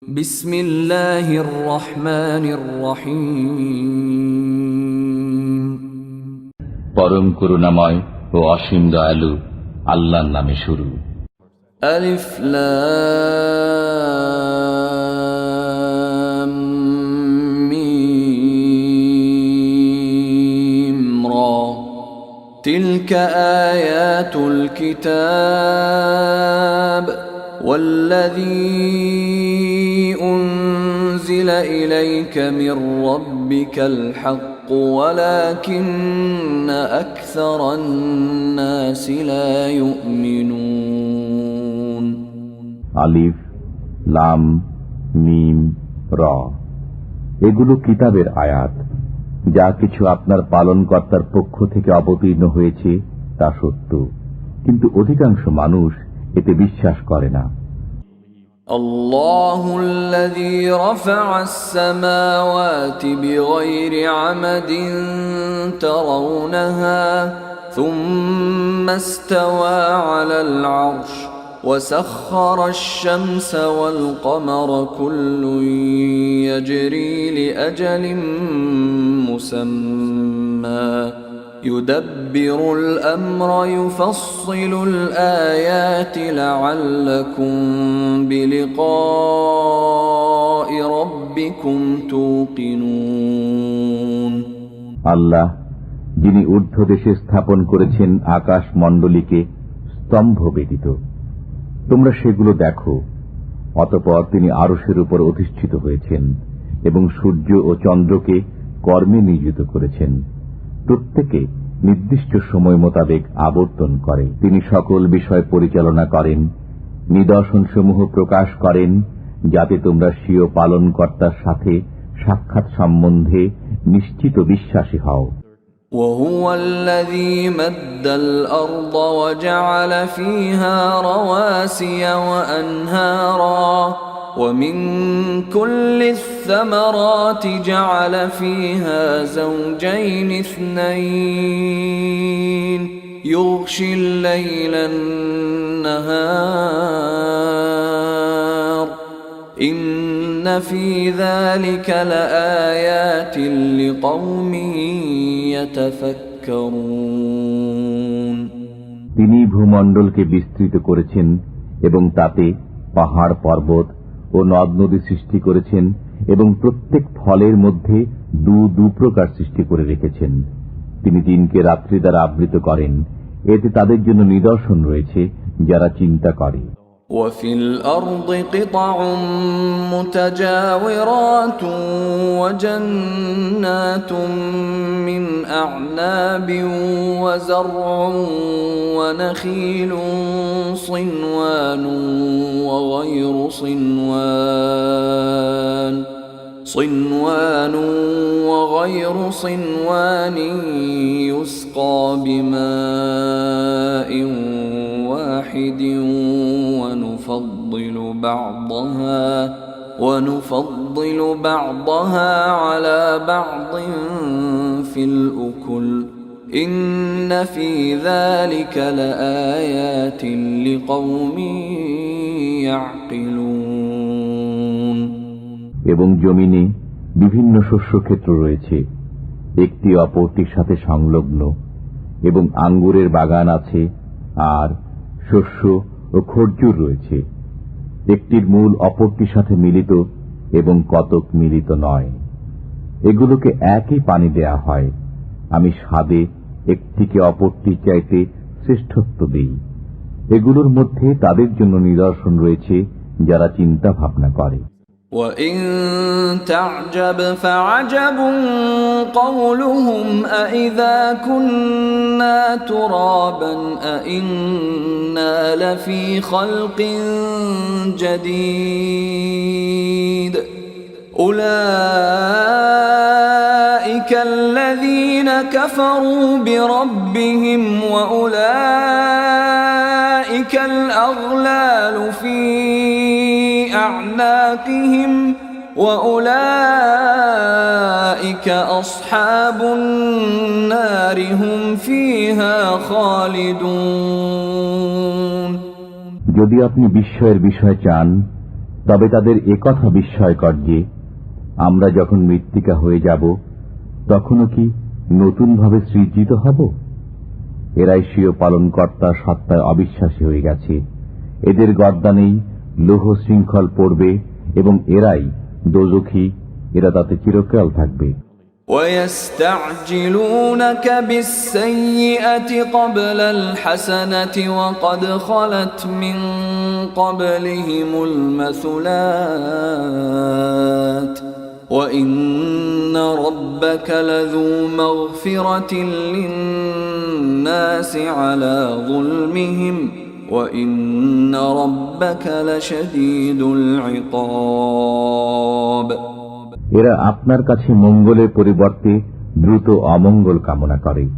বিসমিল্লাহির রহমানির রহিম। পরম করুণাময় ও অসীম দয়ালু আল্লাহর নামে শুরু। আলিফ লাম মিম রা তিলকা আয়াতুল কিতাব والذي أنزل إليك من ربك الحق ولكن أكثر الناس لا يؤمنون আলিফ লাম মিম রা এগুলো কিতাবের আয়াত। যা কিছু আপনার পালনকর্তার পক্ষ থেকে অবতীর্ণ হয়েছে তা সত্য, কিন্তু অধিকাংশ মানুষ এতে বিশ্বাস করে না। الله الذي رفع السماوات بغير عمد ترونها ثم استوى على العرش وسخر الشمس والقمر كل يجري لأجل مسمى يدبر الأمر يفصل الآيات لعلكم بلقاء ربكم توقنون আল্লাহ যিনি ঊর্ধ্ব দেশে স্থাপন করেছেন আকাশ মণ্ডলীকে স্তম্ভ ব্যতীত, তোমরা সেগুলো দেখো। অতঃপর তিনি আরশের উপর অধিষ্ঠিত হয়েছেন এবং সূর্য ও চন্দ্রকে কর্মে নিয়োজিত করেছেন। প্রত্যেকে নির্দিষ্ট সময় মোতাবেক আবর্তন করে। তিনি সকল বিষয় পরিচালনা করেন, নিদর্শনসমূহ প্রকাশ করেন, যাতে তোমরা স্বীয় পালনকর্তার সাথে সাক্ষাৎ সম্বন্ধে নিশ্চিত বিশ্বাসী হও। وهو الذي مد الأرض وجعل فيها رواسي وأنهارا ومن كل الثمرات جعل فيها زوجين اثنين يغشي الليل النهار إن في ذلك لآيات لقوم يتفكرون তিনি ভূমণ্ডলকে বিস্তৃত করেছেন এবং তাতে পাহাড় পর্বত ও নদ নদী সৃষ্টি করেছেন এবং প্রত্যেক ফলের মধ্যে দু প্রকার সৃষ্টি করে রেখেছেন। তিনি দিনকে রাত্রি দ্বারা আবৃত করেন, এতে তাদের জন্য নিদর্শন রয়েছে যারা চিন্তা করে। وفي الأرض قطع متجاورات وجنات من أعناب وزرع ونخيل صنوان وغير صنوان يسقى بماء واحد ونفضل بعضها على بعض في الأكل إن في ذلك لآيات لقوم يعقلون এবং জমিনে বিভিন্ন শস্যক্ষেত্র রয়েছে, একটি অপরটির সাথে সংলগ্ন, এবং আঙ্গুরের বাগান আছে, আর শস্য ও খরজুর রয়েছে। একটির মূল অপরটির সাথে মিলিত এবং কতক মিলিত নয়। এগুলোকে একই পানি দেয়া হয়। আমি স্বাদে একটিকে অপরটির চাইতে শ্রেষ্ঠত্ব দিই। এগুলোর মধ্যে তাদের জন্য নিদর্শন রয়েছে যারা চিন্তা ভাবনা করে। وَإِن تَعْجَبْ فَعَجَبٌ قَوْلُهُمْ أَإِذَا كُنَّا تُرَابًا أَإِنَّا لَفِي خَلْقٍ جَدِيدٍ أُولَئِكَ الَّذِينَ كَفَرُوا بِرَبِّهِمْ وَأُولَئِكَ الْأَغْلَالُ فِي أعناقهم وأولئك أصحاب النار هم فيها خالدون যদি আপনি বিস্ময়ের বিষয় চান, তবে তাদের একথা বিস্ময়কর যে আমরা যখন মৃত্তিকা হয়ে যাব তখনও কি নতুনভাবে সৃজিত হব। এরাই স্বীয় পালনকর্তার সত্তায় অবিশ্বাসী হয়ে গেছে। এদের গর্দানেই লৌহ শৃঙ্খল পড়বে এবং এরাই দোজখী, এরা তাতে চিরকাল থাকবে। وَيَسْتَعْجِلُونَكَ بِالسَّيِّئَةِ قَبْلَ الْحَسَنَةِ وَقَدْ خَلَتْ مِنْ قَبْلِهِمُ الْمَثُلَاتُ وَإِنَّ رَبَّكَ لَذُو مَغْفِرَةٍ لِلنَّاسِ عَلَى ظُلْمِهِمْ وَإِنَّ رَبَّكَ لَشَدِيدُ الْعِقَابِ। এরা আপনার কাছে মঙ্গলের পরিবর্তে দ্রুত অমঙ্গল কামনা করে।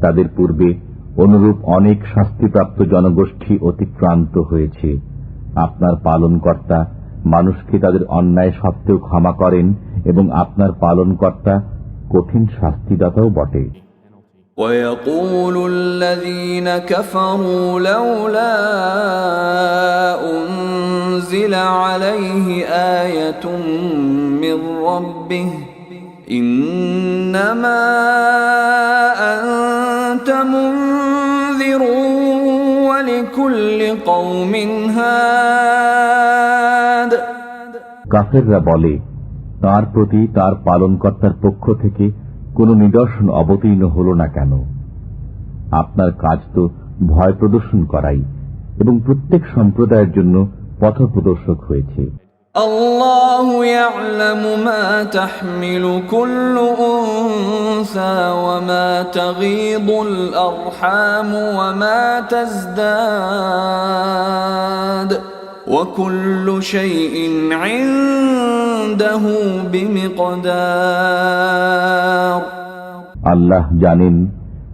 তাদের পূর্বে অনুরূপ অনেক শাস্তিপ্রাপ্ত জনগোষ্ঠী অতিক্রান্ত হয়েছে। আপনার পালনকর্তা মানুষকে তাদের অন্যায় সত্ত্বেও ক্ষমা করেন এবং আপনার পালনকর্তা কঠিন শাস্তিদাতাও বটে। وَيَقُولُ الَّذِينَ كَفَرُوا لَوْلَا أُنْزِلَ عَلَيْهِ آيَةٌ مِّن رَّبِّهِ إِنَّمَا أَنْتَ مُنذِرٌ وَلِكُلِّ قَوْمٍ هَادٍ। কাফেররা বলে, তার প্রতি তার পালনকর্তার পক্ষ থেকে কোন নিদর্শন অবতীর্ণ হল না কেন? আপনার কাজ তো ভয় প্রদর্শন করাই এবং প্রত্যেক সম্প্রদায়ের জন্য পথ প্রদর্শক হয়েছে। আল্লাহু ইয়া'লামু মা তাহমিলু কুল্লু উনসা ওয়া মা তাগীদুল আরহাম ওয়া মা তাজদাদ ওয়া কুল্লু শাইইন 'ইনদাহু বিমিকদার। আল্লাহ জানেন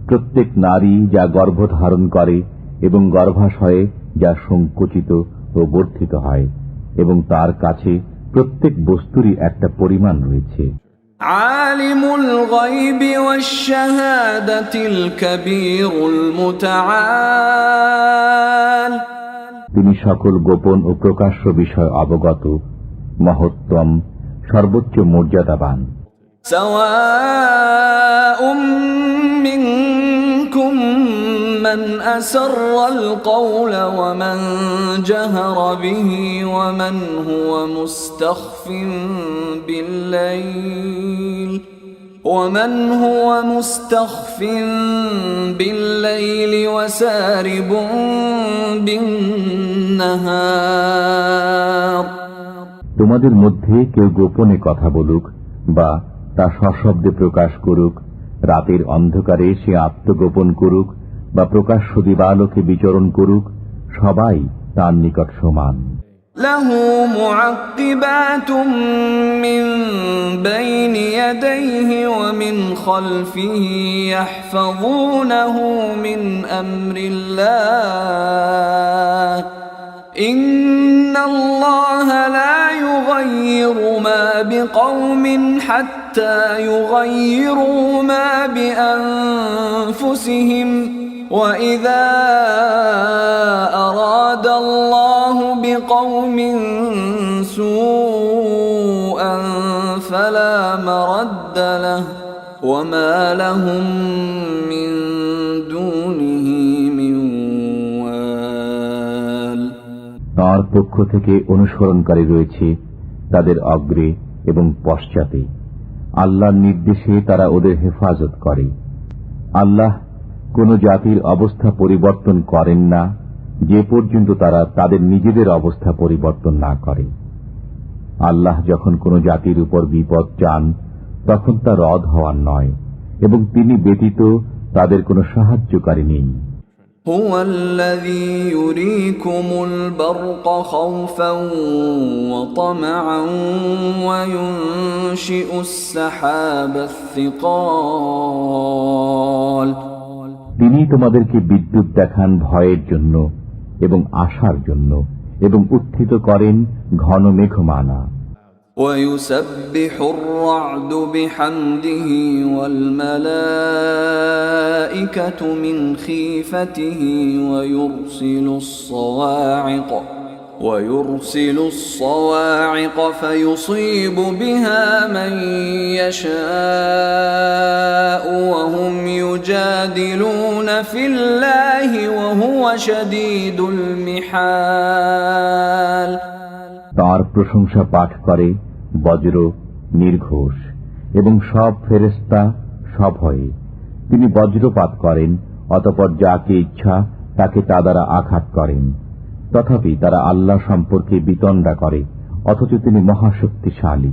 প্রত্যেক নারী যা গর্ভধারণ করে এবং গর্ভাশয়ে যা সংকুচিত ও বর্ধিত হয়, এবং তার কাছে প্রত্যেক বস্তুরই একটা পরিমাণ রয়েছে। আলিমুল গায়বি ওয়াশ শাহাদাতিল কাবীরুল মুতাআল। তিনি সকল গোপন ও প্রকাশ্য বিষয় অবগত, মহত্তম, সর্বোচ্চ মর্যাদাবান। সাওয়াউম মিনকুম মান আসাররাল কওলা ওয়া মান জাহারা বিহি ওয়া মান হুয়া মুস্তাখফিন বিল-লাইল ومن هو مستخف بالليل وسارب بالنهار। তোমাদের মধ্যে কেউ গোপনে কথা বলুক বা তা সশব্দে প্রকাশ করুক, রাতের অন্ধকারে সে আত্মগোপন করুক বা প্রকাশ্য দিবালোকে বিচরণ করুক, সবাই তার নিকট সমান। লাহু মুআক্কিবাতুম মিন বাইনি ইয়াদাইহি ওয়া মিন খালফিহি ইয়াহফাযুনাহু মিন আমরিল্লাহ ইন্নাল্লাহা লা ইউগায়্যিরু মা বিকওমিন হাত্তা ইউগায়্যিরু মা বিআনফুসিহিম وَإِذَا أَرَادَ اللَّهُ بِقَوْمٍ سُوءًا فَلَا مَرَدَّ لَهُ وَمَا لَهُم مِّن دُونِهِ مِن وَالٍ। তার পক্ষ থেকে অনুসরণকারী রয়েছে তাদের অগ্রে এবং পশ্চাতে। আল্লাহর নির্দেশে তারা ওদের হেফাজত করে। আল্লাহ কোন জাতির অবস্থা পরিবর্তন করেন না যে পর্যন্ত তারা তাদের নিজেদের অবস্থা পরিবর্তন না করে। আল্লাহ যখন কোন জাতির উপর বিপদ চান তখন তা রদ হওয়ার নয়, এবং তিনি ব্যতীত তাদের কোনো সাহায্যকারী নেই। হুয়াল্লাযী ইউরীকুমুল বারকা খাওফান ওয়া তামআন ওয়া ইউনশিউস সাহাবাস সিকাল। তিনি তোমাদেরকে বিদ্যুৎ দেখান ভয়ের জন্য এবং আশার জন্য, এবং উত্থিত করেন ঘন মেঘমালা। وَيُسَبِّحُ الرَّعْدُ بِحَمْدِهِ وَالْمَلَائِكَةُ مِنْ خِيفَتِهِ وَيُرْسِلُ الصَّوَاعِقَ ويرسل الصواعق فيصيب بها من يشاء وهم يجادلون في الله وهو شديد المحال। তার প্রশংসা পাঠ করে বজ্র, নির্ঘোষ এবং সব ফেরেশতা সভয়ে। তিনি বজ্রপাত করেন, অতঃপর যাকে ইচ্ছা তাকে তা দ্বারা আঘাত করেন। তথাপি তারা আল্লাহ সম্পর্কে বিতণ্ডা করে, অথচ তিনি মহাশক্তিশালী।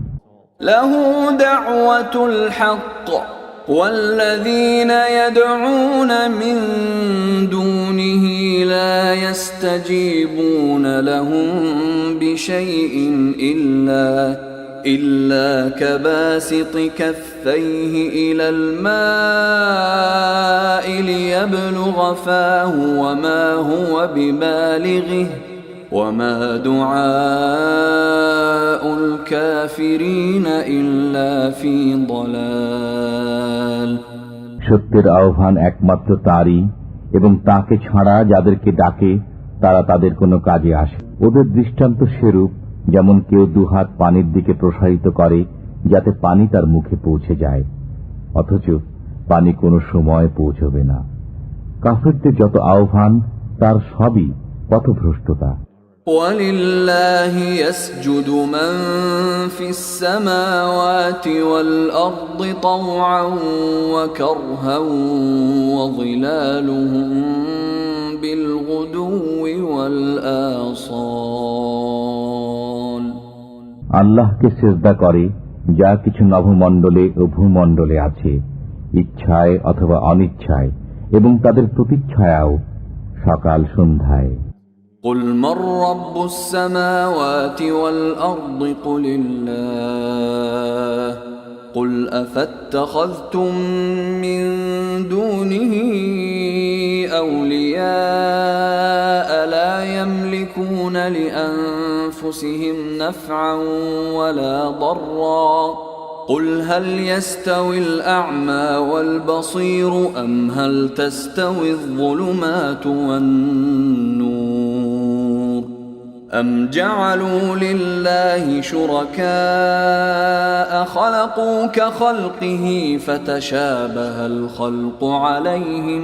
লাহু দাওয়াতুল হক والذين يدعون من دونه لا يستجيبون لهم بشيء إلا كباسط كفيه إلى الماء ليبلغ فاه وما هو ببالغه وما دعاء الكافرين إلا في ضلال। সত্যের আহ্বান একমাত্র তারই, এবং তাকে ছাড়া যাদেরকে ডাকে তারা তাদের কোনো কাজে আসে। ওদের দৃষ্টান্ত সেরূপ, যেমন কেউ দুহাত পানির দিকে প্রসারিত করে যাতে পানি তার মুখে পৌঁছে যায়, অথচ পানি কোনো সময় পৌঁছবে না। কাফিরদের যত আহ্বান তার সবই পথভ্রষ্টতা। وَلِلَّهِ يَسْجُدُ مَن فِي السَّمَاوَاتِ وَالْأَرْضِ طَوْعًا وَكَرْهًا وَظِلَالُهُم بِالْغُدُوِّ وَالْآصَالِ। আল্লাহকে সিজদা করে যা কিছু নভমণ্ডলে ও ভূমণ্ডলে আছে, ইচ্ছায় অথবা অনিচ্ছায়, এবং তাদের প্রতিচ্ছায়াও সকাল সন্ধ্যায়। قل من رب السماوات والأرض قل الله قل أفاتخذتم من دونه أولياء لا يملكون لأنفسهم نفعا ولا ضرا قل هل يستوي الأعمى والبصير أم هل تستوي الظلمات والنور أم جعلوا لله شركاء خلقوا كخلقه فتشابه الخلق عليهم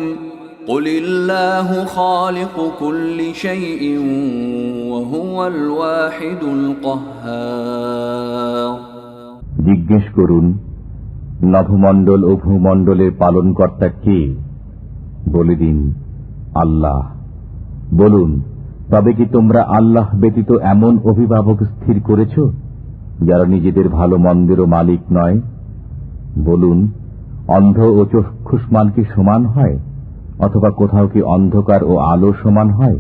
قل الله خالق كل شيء وهو الواحد القهار। জিজ্ঞেস করুন, নভমণ্ডল ও ভূমণ্ডলের পালনকর্তা কে? বলে দিন, আল্লাহ। বলুন, তবে কি তোমরা আল্লাহ ব্যতীত এমন অভিভাবক স্থির করেছ যারা নিজেদের ভালো মন্দেরও মালিক নয়? বলুন, অন্ধ ও চক্ষুষ্মান কি সমান হয়, অথবা কোথাও কি অন্ধকার ও আলো সমান হয়?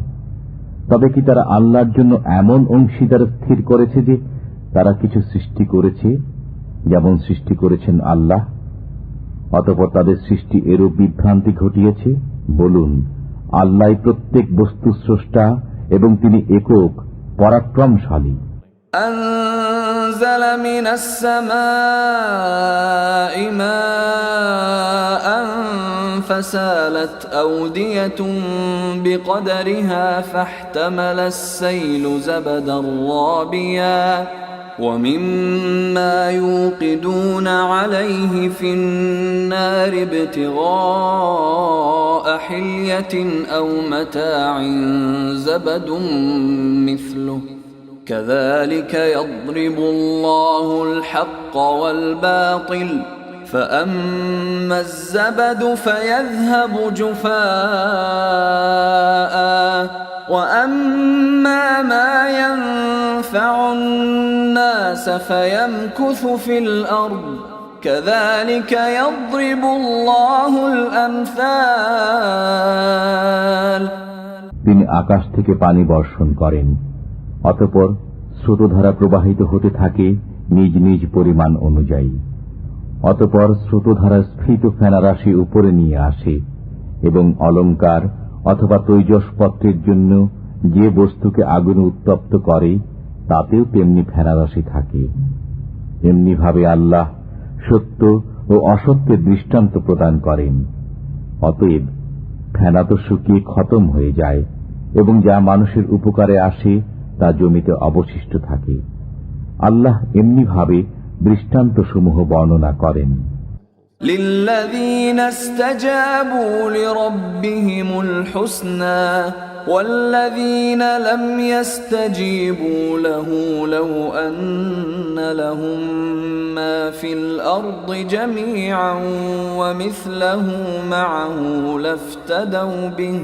তবে কি তারা আল্লাহর জন্য এমন অংশীদার স্থির করেছে যে তারা কিছু সৃষ্টি করেছে যেমন সৃষ্টি করেছেন আল্লাহ, অতঃপর তাদের সৃষ্টি এরূপ বিভ্রান্তি ঘটিয়েছে? বলুন, আল্লাহ প্রত্যেক বস্তু স্রষ্টা এবং তিনি একক পরাক্রমশালী। أنزل من السماء ماء فسالت أودية بقدرها فاحتمل السيل زبدا رابيا ومما يوقدون عليه في النار ابتغاء حلية أو متاع زبد مثله كذلك يضرب الله الحق والباطل فأما الزبد فيذهب جفاء وأما ما ينفع الناس فيمكث في الأرض كذلك يضرب الله الأمثال। তিনি আকাশ থেকে পানি বর্ষণ করেন, অতঃপর স্রোতধারা প্রবাহিত হতে থাকে নিজ নিজ পরিমাণ অনুযায়ী। অতঃপর স্রোতধারা স্ফীত ফেনারাশি উপরে নিয়ে আসে, এবং অলঙ্কার অথবা তৈজসপত্রের জন্য যে বস্তুকে আগুনে উত্তপ্ত করে তাতেও তেমনি ফেনারাশি থাকে। এমনিভাবে আল্লাহ সত্য ও অসত্যের দৃষ্টান্ত প্রদান করেন। অতএব ফেনা তো শুকিয়ে খতম হয়ে যায়, এবং যা মানুষের উপকারে আসে তা জমিতে অবশিষ্ট থাকে। আল্লাহ এমনিভাবে দৃষ্টান্তসমূহ বর্ণনা করেন। للذين استجابوا لربهم الحسنى والذين لم يستجيبوا له لو أن لهم ما في الأرض جميعا ومثله معه لافتدوا به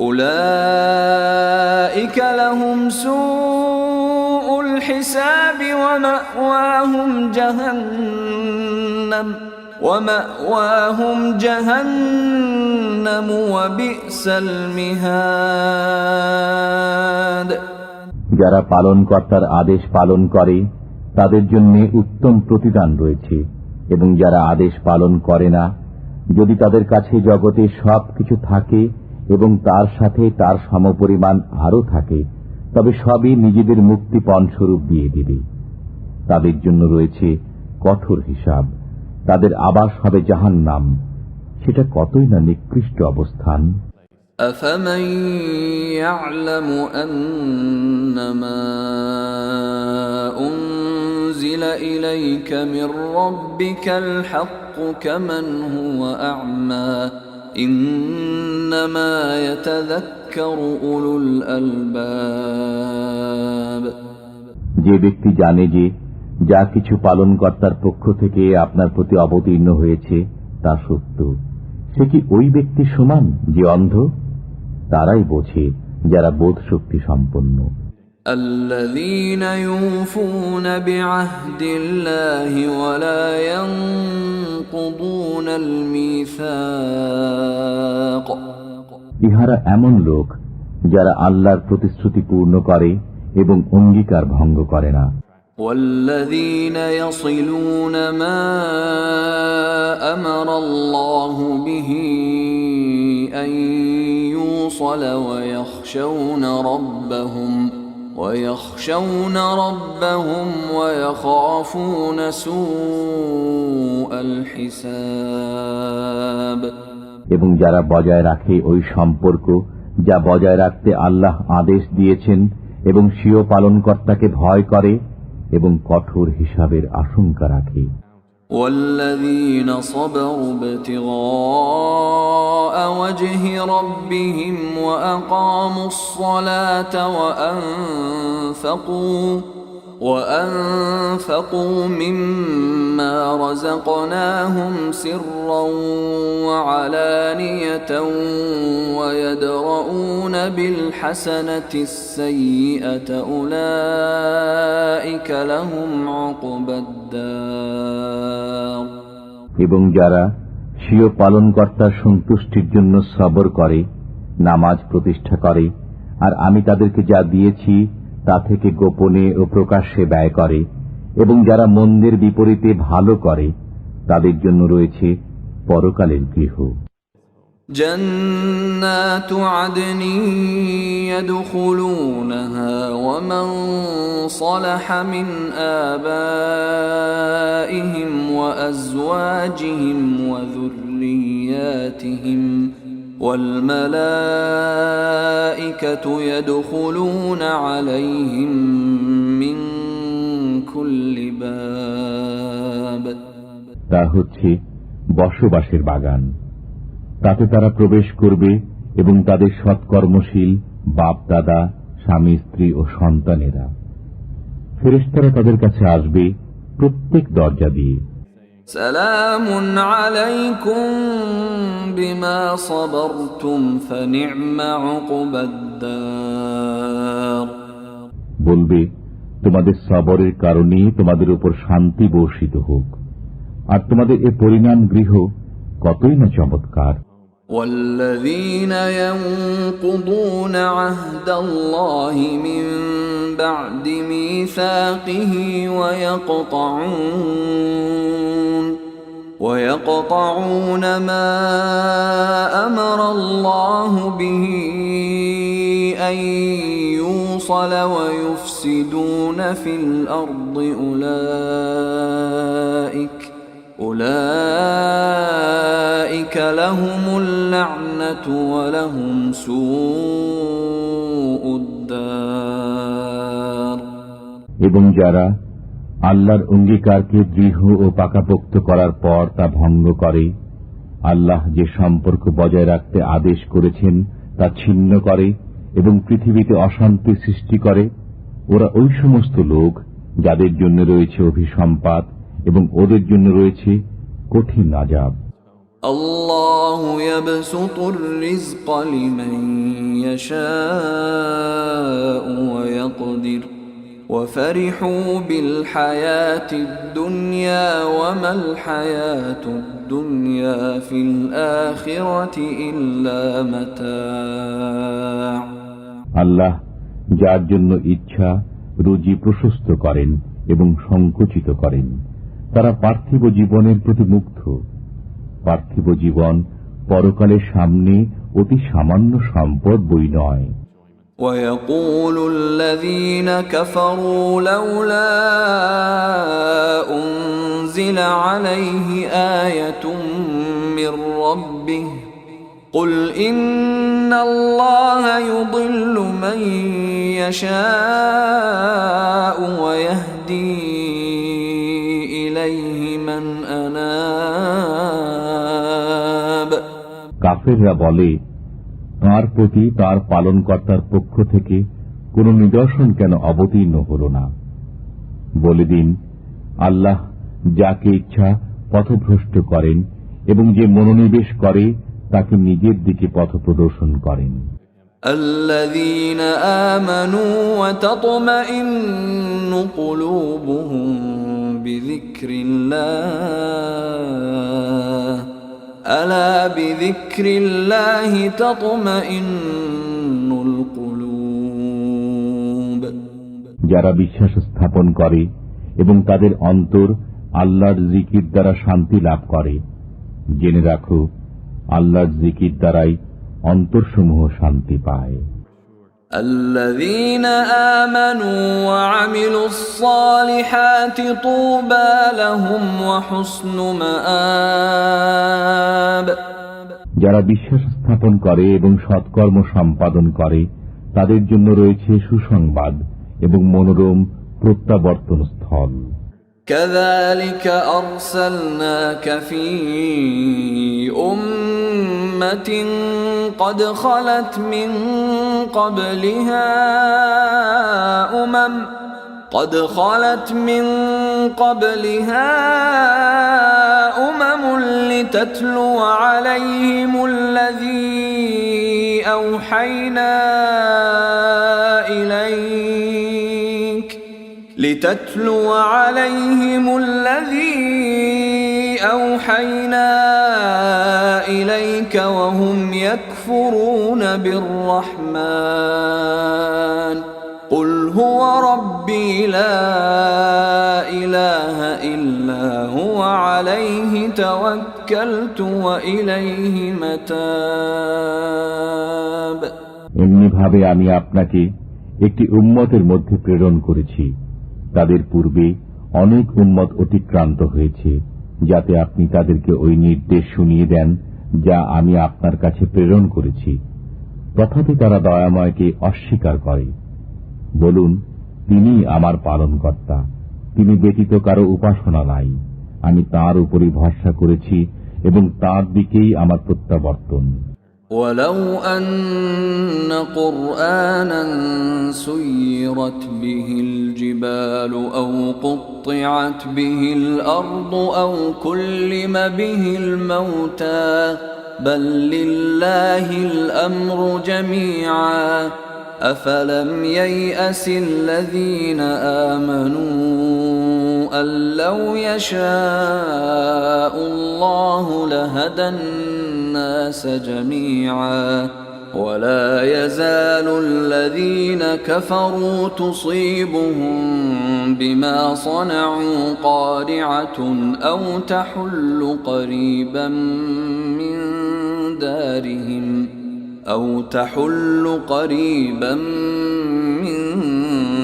أولئك لهم سوء الحساب ومأواهم جهنم وبئس المهاد। যারা পালনকর্তার আদেশ পালন করে তাদের জন্য উত্তম প্রতিদান রয়েছে, এবং যারা আদেশ পালন করে না, যদি তাদের কাছে জগতে সব কিছু থাকে এবং তার সাথে তার সমপরিমাণ আরও থাকে, তবে সবই নিজেদের মুক্তিপণ স্বরূপ দিয়ে দিবে। তাদের জন্য রয়েছে কঠোর হিসাব, তাদের আবাস হবে জাহান্নাম, সেটা কতই না নিকৃষ্ট অবস্থান। أفمن يعلم أنما أنزل إليك من ربك الحق كمن هو أعمى إنما يتذكر أولو الألباب। যে ব্যক্তি জানে যে যা কিছু পালনকর্তার পক্ষ থেকে আপনার প্রতি অবতীর্ণ হয়েছে তা সত্য, সে কি ওই ব্যক্তি সমান যে অন্ধ? তারাই বোঝে যারা বোধ শক্তি সম্পন্ন। الذين يوفون بعهد الله ولا ينقضون الميثاق। ইহারা এমন লোক যারা আল্লাহর প্রতিশ্রুতি পূর্ণ করে এবং অঙ্গীকার ভঙ্গ করে না। والذين يصلون ما أمر الله به أن يوصل ويخشون ربهم ويخافون سوء الحساب। এবং যারা বজায় রাখে ওই সম্পর্ক যা বজায় রাখতে আল্লাহ আদেশ দিয়েছেন, এবং স্বীয় পালনকর্তাকে ভয় করে এবং কঠোর হিসাবের আশঙ্কা রাখে। والذين صبروا ابتغاء وجه ربهم وأقاموا الصلاة وأنفقوا مما رزقناهم سرا وعلانية ويدرؤون بالحسنة السيئة أولئك لهم عقبى الدار। এবং যারা স্বীয় পালনকর্তার সন্তুষ্টির জন্য সবর করে, নামাজ প্রতিষ্ঠা করে, আর আমি তাদেরকে যা দিয়েছি তা থেকে গোপনে ও প্রকাশ্যে ব্যয় করে, এবং যারা মন্দের বিপরীতে ভালো করে, তাদের জন্য রয়েছে পরকালের গৃহ। جنات عدن يدخلونها ومن صلح من آبائهم وأزواجهم وذرياتهم والملائكة يدخلون عليهم من كل باب। তা হচ্ছে বসবাসের বাগান, তাতে তারা প্রবেশ করবে এবং তাদের সৎকর্মশীল বাপ দাদা, স্বামী স্ত্রী ও সন্তানেরা। ফেরেশতারা তাদের কাছে আসবে প্রত্যেক দরজা দিয়ে। সালামুন আলাইকুম বিমা সাবারতুম ফানি'মা উকবাদ-দার। বলবে, তোমাদের সবরের কারণে তোমাদের উপর শান্তি বর্ষিত হোক, আর তোমাদের এ পরিণাম গৃহ কতই না চমৎকার। والذين ينقضون عهد الله من بعد ميثاقه ويقطعون ما أمر الله به أن يوصل ويفسدون في الأرض أولئك لهم اللعنة ولهم سوء الدار। এবং যারা আল্লাহর অঙ্গীকারকে দৃঢ় ও পাকাপোক্ত করার পর তা ভঙ্গ করে, আল্লাহ যে সম্পর্ক বজায় রাখতে আদেশ করেছেন তা ছিন্ন করে এবং পৃথিবীতে অশান্তি সৃষ্টি করে, ওরা ওই সমস্ত লোক যাদের জন্য রয়েছে অভিসম্পাত এবং ওদের জন্য রয়েছে কঠিন আযাব। الله يبسط الرزق لمن يشاء ويقدر وفرحوا بالحياة الدنيا وما الحياة الدنيا في الآخرة إلا متاع। আল্লাহ যার জন্য ইচ্ছা রুজি প্রশস্ত করেন এবং সংকুচিত করেন, তারা পার্থিব জীবনের প্রতি মুগ্ধ। পার্থিব জীবন পরকালের সামনে অতি সামান্য সম্পদ বই নয়। ويقول الذين كفروا لولا أنزل عليه آية من ربه قل إن الله يضل من يشاء ويهدي إليه من أناب। কাফেররা বলে, তাঁর প্রতি তাঁর পালনকর্তার পক্ষ থেকে কোন নিদর্শন কেন অবতীর্ণ হল না? বলে দিন, আল্লাহ যাকে ইচ্ছা পথভ্রষ্ট করেন এবং যে মনোনিবেশ করে তাকে নিজের দিকে পথ প্রদর্শন করেন। الذين آمنوا وتطمئن قلوبهم بذكر الله ألا بذكر الله تطمئن القلوب। যারা বিশ্বাস স্থাপন করে এবং তাদের অন্তর আল্লাহর জিকির দ্বারা শান্তি লাভ করে, জেনে রাখো আল্লাহর জিকির দ্বারাই অন্তরসমূহ শান্তি পায়। الذين آمنوا وعملوا الصالحات طوبى لهم وحسن مآب। যারা বিশ্বাস স্থাপন করে এবং সৎকর্ম সম্পাদন করে তাদের জন্য রয়েছে সুসংবাদ এবং মনোরম প্রত্যাবর্তন স্থল। كذلك أرسلناك في أمة قد خلت من قبلها أمم لتتلو عليهم الذي أوحينا إليك وهم يكفرون بالرحمن قل هو ربي لا إله إلا هو عليه توكلت وإليه متاب। এমনি ভাবে আমি আপনাকে একটি উম্মতের মধ্যে প্রেরণ করেছি, তাদের পূর্বে অনেক উম্মত অতিক্রান্ত হয়েছে, যাতে আপনি তাদেরকে ওই নির্দেশ শুনিয়ে দেন যা আমি আপনার কাছে প্রেরণ করেছি। তথাপি তারা দয়াময়কে অস্বীকার করে। বলুন, তিনি আমার পালনকর্তা, তিনি ব্যতীত কারো উপাসনা নাই। আমি তাঁর উপরই ভরসা করেছি এবং তাঁর দিকেই আমার প্রত্যাবর্তন। ولو أن قرآنا سيرت به الجبال أو قطعت به الأرض أو كلم به الموتى بل لله الأمر جميعا أفلم ييأس الذين آمنوا أن لو يشاء الله لهدى الناس جميعا ولا يزال الذين كفروا تصيبهم بما صنعوا قارعة أو تحل قريبا من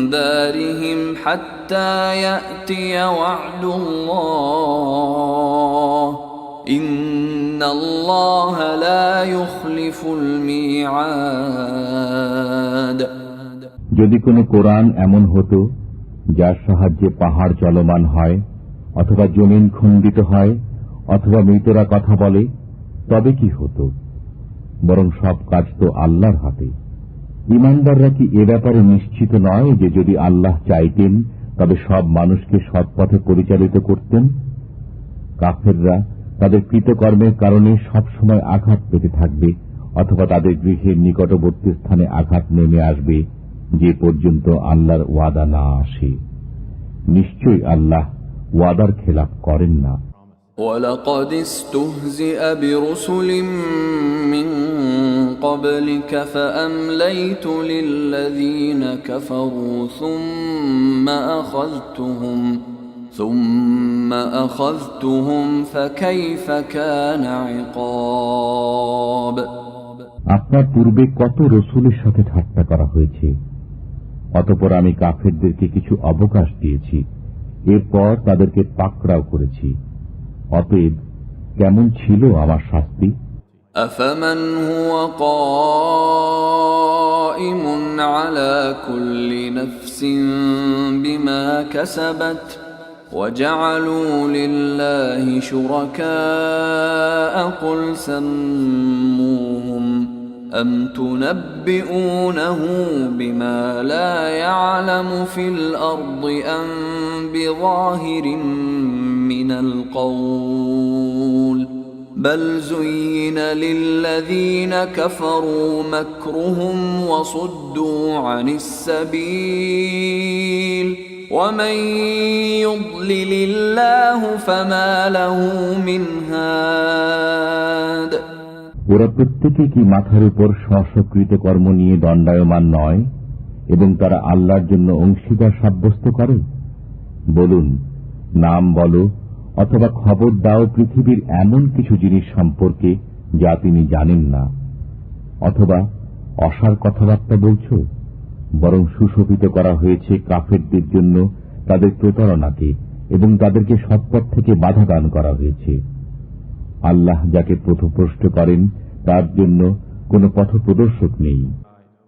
دارهم حتى يأتي وعد الله إن الله لا يخلف الميعاد। যদি কোনো কোরআন এমন হতো যার সাহায্যে পাহাড় চলমান হয়, অথবা জমিন খণ্ডিত হয়, অথবা মৃতরা কথা বলে, তবে কি হতো? বরং সব কাজ তো আল্লাহর হাতে। ঈমানদাররা কি এ ব্যাপারে নিশ্চিত নয় যে যদি আল্লাহ চাইতেন তবে সব মানুষকে সৎপথে পরিচালিত করতেন? কাফেররা তাদের কৃতকর্মের কারণে সবসময় আঘাত পেতে থাকবে, অথবা তাদের গৃহের নিকটবর্তী স্থানে আঘাত নেমে আসবে যে পর্যন্ত আল্লাহর ওয়াদা না আসে। নিশ্চয়ই আল্লাহ ওয়াদার খেলাপ করেন না। وَلَقَدِ اسْتُهْزِئَ بِرُسُلٍ مِّن قَبْلِكَ فَأَمْلَيْتُ لِلَّذِينَ كَفَرُوا ثُمَّ أَخَذْتُهُمْ فَكَيْفَ كَانَ عِقَابِ। আপনার পূর্বে কত রসুলের সাথে ঠাট্টা করা হয়েছে, অতঃপর আমি কাফেরদেরকে কিছু অবকাশ দিয়েছি, এরপর তাদেরকে পাকড়াও করেছি। অতএব কেমন ছিল আমার শাস্তি? أَفَمَنْ هُوَ قَائِمٌ عَلَى كُلِّ نَفْسٍ بِمَا كَسَبَتْ وَجَعَلُوا لِلَّهِ شُرَكَاءَ قُلْ سَمُّوهُمْ أَمْ تُنَبِّئُونَهُ بِمَا لَا يَعْلَمُ فِي الْأَرْضِ أَمْ بِظَاهِرٍ مِّنَ الْقَوْلِ بَلْ زُيِّنَ لِلَّذِينَ كَفَرُوا مَكْرُهُمْ وَصُدُّوا عَنِ السَّبِيلِ وَمَن يُضْلِلِ اللَّهُ فَمَا لَهُ مِنْ هَادٍ। ওরা প্রত্যেকে কি মাথার উপর স্বকৃত কর্ম নিয়ে দণ্ডায়মান নয় এবং তারা আল্লাহর জন্য অংশীদার সাব্যস্ত করে? বলুন, নাম বলো অথবা খবর দাও পৃথিবীর এমন কিছু জিনিস সম্পর্কে যা তিনি জানেন না, অথবা অসার কথাবার্তা বলছো? বরং সুশোভিত করা হয়েছে কাফেরদের জন্য তাদের প্রতারণাকে এবং তাদেরকে সৎপথ থেকে বাধা দান করা হয়েছে। আল্লাহ যাকে পথভ্রষ্ট করেন তার জন্য কোন পথপ্রদর্শক নেই।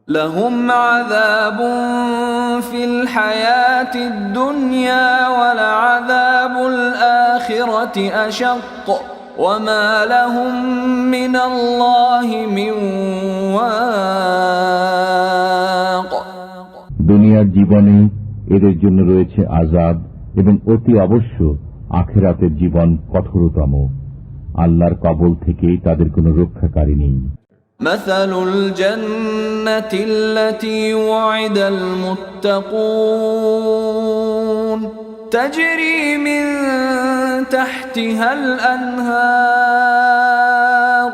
لهم عذاب في الحياة الدنيا ولعذاب الآخرة أشق وما لهم من الله من واق। দুনিয়ার জীবনে এদের জন্য রয়েছে আযাব এবং অতি অবশ্য আখিরাতের জীবন কঠোরতম। আল্লাহর কবল থেকে তাদের কোনো রক্ষাকারী নেই। مثل الجنة التي وعد المتقون تجري من تحتها الأنهار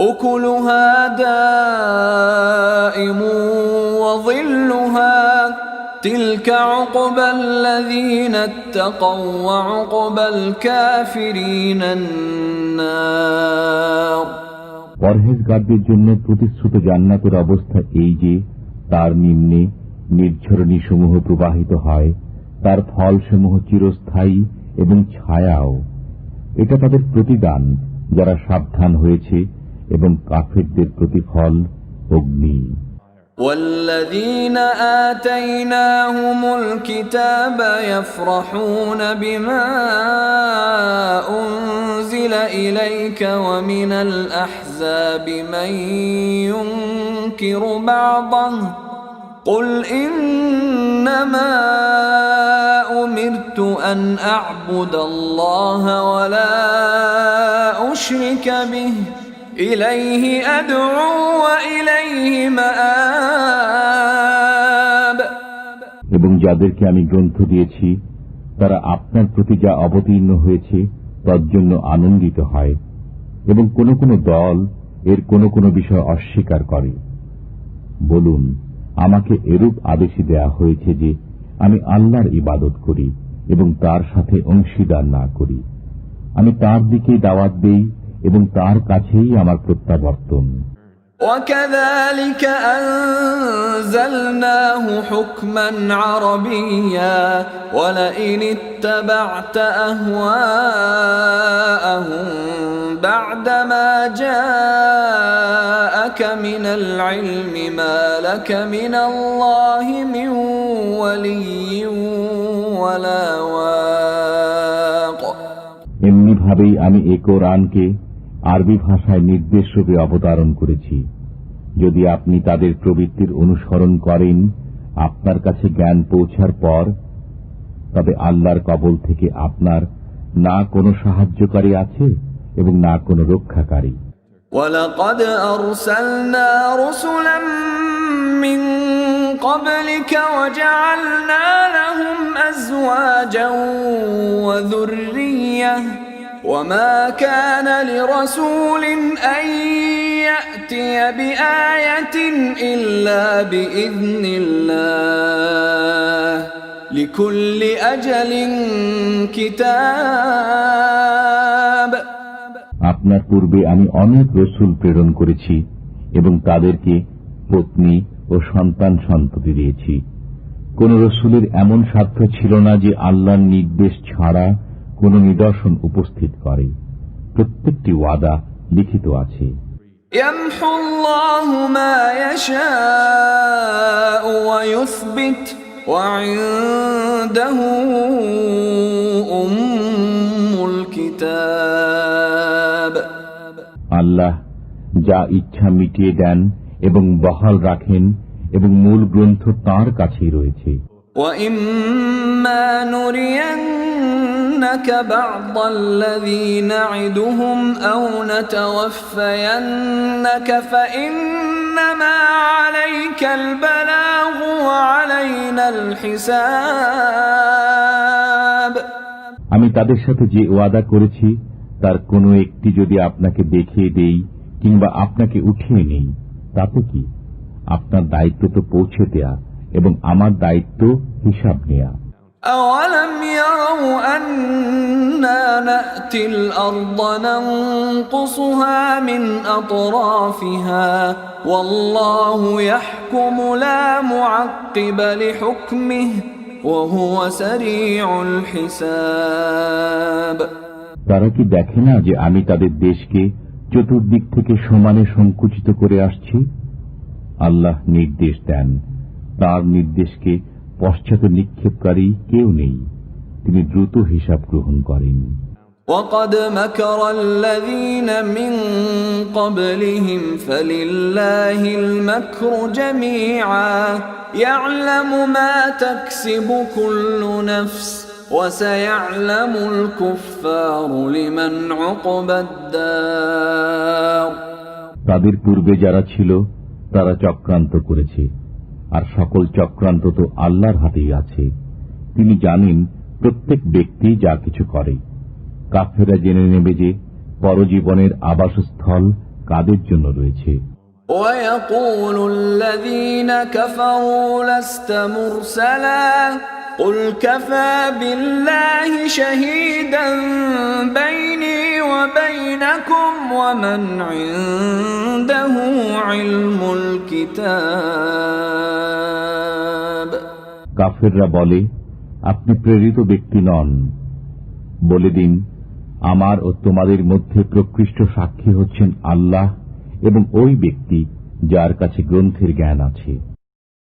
أكلها دائم وظلها تلك عقبى الذين اتقوا وعقبى الكافرين النار। পরহেজগারদের জন্য প্রতিশ্রুত জান্নাতের অবস্থা এই যে তার নিম্নে নির্ঝরণী সমূহ প্রবাহিত হয়, তার ফলসমূহ চিরস্থায়ী এবং ছায়াও। এটা তাদের প্রতিদান যারা সাবধান হয়েছে, এবং কাফেরদের প্রতিফল অগ্নি। والذين آتيناهم الكتاب يفرحون بما أنزل إليك ومن الأحزاب من ينكر بعضه قل إنما أمرت أن أعبد الله ولا أشرك به إليه أدعو وإليه مآب। এবং যাদেরকে আমি গ্রন্থ দিয়েছি তারা আপনার প্রতি যা অবতীর্ণ হয়েছে তার জন্য আনন্দিত হয়, এবং কোন কোন দল এর কোন কোন বিষয় অস্বীকার করে। বলুন, আমাকে এরূপ আদেশই দেয়া হয়েছে যে আমি আল্লাহর ইবাদত করি এবং তার সাথে অংশীদার না করি। আমি তার দিকেই দাওয়াত দেই এবং তার কাছেই আমার প্রত্যাবর্তন। وكذلك أنزلناه حكما عربيا ولئن اتبعت أهواءهم بعدما جاءك من العلم ما لك من الله من ولي ولا واق এমনি ভাবেই আমি এই কোরআনকে আরবি ভাষায় নির্দেশ রূপে অবতারণ করেছি। যদি আপনি তাদের প্রবৃত্তির অনুসরণ করেন আপনার কাছে জ্ঞান পৌঁছার পর, তবে আল্লাহর কবল থেকে আপনার না কোনো সাহায্যকারী আছে এবং না কোনো রক্ষাকারী। وَلَقَدْ أَرْسَلْنَا رُسُلًا مِّن قَبْلِكَ وَجَعَلْنَا لَهُمْ أَزْوَاجًا وَذُرِّيَّةً وَمَا كَانَ لِرَسُولٍ أَن يَأْتِيَ بِآيَةٍ إِلَّا بِإِذْنِ اللَّهِ لِكُلِّ أَجَلٍ كِتَابٌ আপনার পূর্বে আমি অনেক রসুল প্রেরণ করেছি এবং তাদেরকে পত্নী ও সন্তান সন্ততি দিয়েছি। কোন রসুলের এমন সাধ্য ছিল না যে আল্লাহর নির্দেশ ছাড়া কোন নিদর্শন উপস্থিত করে। প্রত্যেকটি ওয়াদা লিখিত আছে। يمحو الله ما يشاء ويثبت وعنده أم الكتاب আল্লাহ যা ইচ্ছা মিটিয়ে দেন এবং বহাল রাখেন এবং মূল গ্রন্থ তাঁর কাছেই রয়েছে। وَإِمَّا نُرِيَنَّكَ بَعْضَ الَّذِي نَعِدُهُمْ أَوْ نَتَوَفَّيَنَّكَ فَإِنَّمَا عَلَيْكَ الْبَلَاغُ وَعَلَيْنَا الْحِسَابُ আমি তাদের সাথে যে ওয়াদা করেছি তার কোনো একটি যদি আপনাকে দেখিয়ে দেই কিংবা আপনাকে উঠিয়ে নেই, তাতে কি? আপনার দায়িত্ব তো পৌঁছে দেয়া এবং আমার দায়িত্ব হিসাব নেয়া। أَوَلَمْ يَرَوْا أَنَّا نَأْتِي الْأَرْضَ نَنقُصُهَا مِنْ أَطْرَافِهَا وَاللَّهُ يَحْكُمُ لَا مُعَقِّبَ لِحُكْمِهِ وَهُوَ سَرِيعُ الْحِسَابِ তারা কি দেখে না যে আমি তাদের দেশকে চতুর্দিক থেকে সমানে সংকুচিত করে আসছি? আল্লাহ নির্দেশ দেন, তার নির্দেশকে পশ্চাতে নিক্ষেপকারী কেউ নেই। তিনি দ্রুত হিসাব গ্রহণ করেন। وَقَدْ مَكَرَ الَّذِينَ مِنْ قَبْلِهِمْ فَلِلَّهِ الْمَكْرُ جَمِيعًا يَعْلَمُ مَا تَكْسِبُ كُلُّ نَفْسٍ وَسَيَعْلَمُ الْكُفَّارُ لِمَنْ عُقْبَى الدَّارِ তাদের পূর্বে যারা ছিল তারা চক্রান্ত করেছে, আর সকল চক্রান্ত তো আল্লাহর হাতেই আছে। তিনি জানেন প্রত্যেক ব্যক্তি যা কিছু করে। কাফেররা জেনে নেবে যে পরজীবনের আবাসস্থল কাদের জন্য রয়েছে। وَيَقُولُ الَّذِينَ كَفَرُوا لَسْتَ مُرْسَلًا قُلْ كَفَى بِاللَّهِ شَهِيدًا بَيْنِي وَبَيْنَكُمْ وَمَنْ عِندَهُ عِلْمُ الْكِتَابِ কাফেররা বলে, আপনি প্রেরিত ব্যক্তি নন। বলে দিন, আমার ও তোমাদের মধ্যে প্রকৃষ্ট সাক্ষী হচ্ছেন আল্লাহ এবং ওই ব্যক্তি যার কাছে গ্রন্থের জ্ঞান আছে।